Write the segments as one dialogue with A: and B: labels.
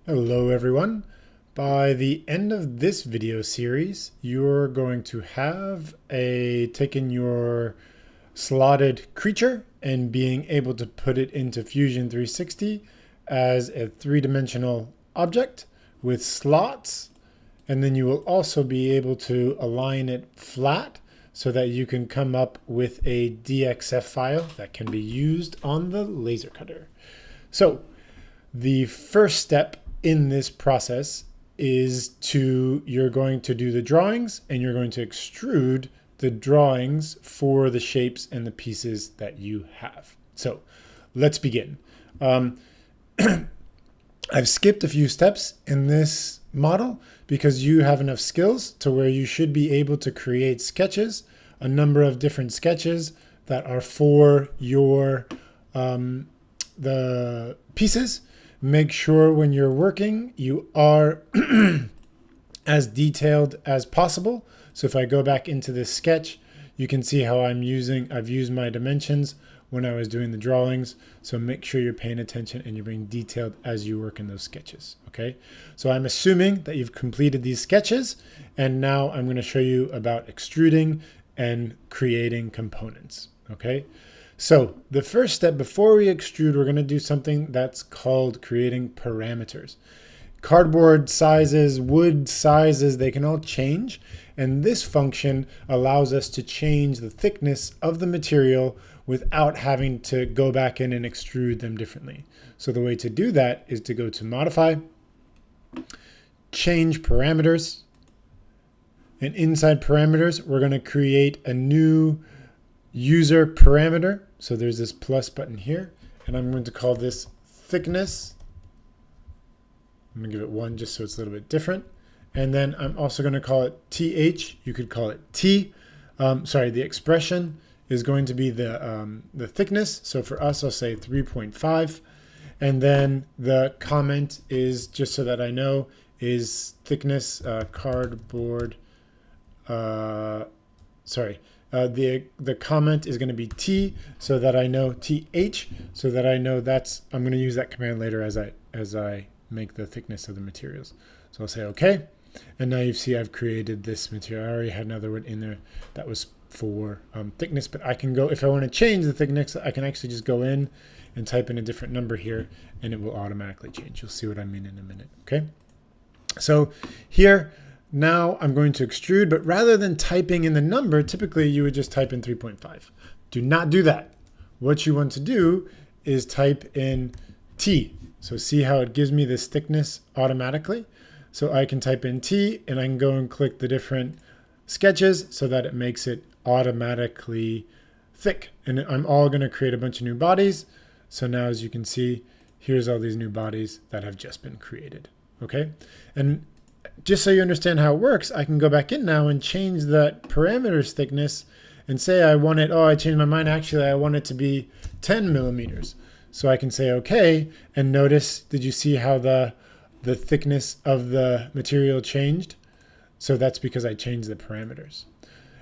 A: Hello everyone. By the end of this video series, you're going to have taken your slotted creature and being able to put it into Fusion 360 as a three-dimensional object with slots. And then you will also be able to align it flat so that you can come up with a DXF file that can be used on the laser cutter. So the first step in this process is you're going to do the drawings and you're going to extrude the drawings for the shapes and the pieces that you have. So let's begin. I've skipped a few steps in this model because you have enough skills to where you should be able to create sketches, a number of different sketches that are for your the pieces. Make sure when you're working, you are as detailed as possible. So if I go back into this sketch, you can see how I've used my dimensions when I was doing the drawings. So make sure you're paying attention and you're being detailed as you work in those sketches. Okay. So I'm assuming that you've completed these sketches, and now I'm going to show you about extruding and creating components. Okay. So the first step before we extrude, we're going to do something that's called creating parameters. Cardboard sizes, wood sizes, they can all change. And this function allows us to change the thickness of the material without having to go back in and extrude them differently. So the way to do that is to go to Modify, Change Parameters. And inside Parameters, we're going to create a new user parameter. So there's this plus button here, and I'm going to call this thickness. I'm going to give it 1 just so it's a little bit different. And then I'm also going to call it TH. You could call it T. The expression is going to be the thickness. So for us, I'll say 3.5. And then the comment is, just so that I know, is thickness cardboard. The comment is going to be T, so that I know TH, so that I know I'm going to use that command later as I make the thickness of the materials. So I'll say OK, and now you see I've created this material. I already had another one in there that was for thickness, but I can go, if I want to change the thickness, I can actually just go in and type in a different number here, and it will automatically change. You'll see what I mean in a minute. Okay, so here. Now I'm going to extrude, but rather than typing in the number, typically you would just type in 3.5. Do not do that. What you want to do is type in T. So see how it gives me this thickness automatically? So I can type in T, and I can go and click the different sketches so that it makes it automatically thick. And I'm all going to create a bunch of new bodies. So now, as you can see, here's all these new bodies that have just been created. Okay, and just so you understand how it works, I can go back in now and change that parameters thickness and say I want it, I changed my mind, actually I want it to be 10 millimeters. So I can say OK, and notice, did you see how the thickness of the material changed? So that's because I changed the parameters.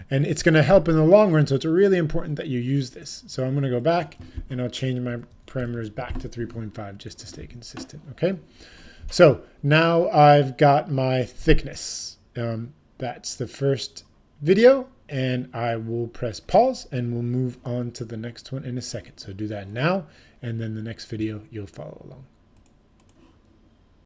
A: And it's going to help in the long run, so it's really important that you use this. So I'm going to go back and I'll change my parameters back to 3.5 just to stay consistent. Okay. So now I've got my thickness. That's the first video, and I will press pause and we'll move on to the next one in a second. So do that now, and then the next video you'll follow along.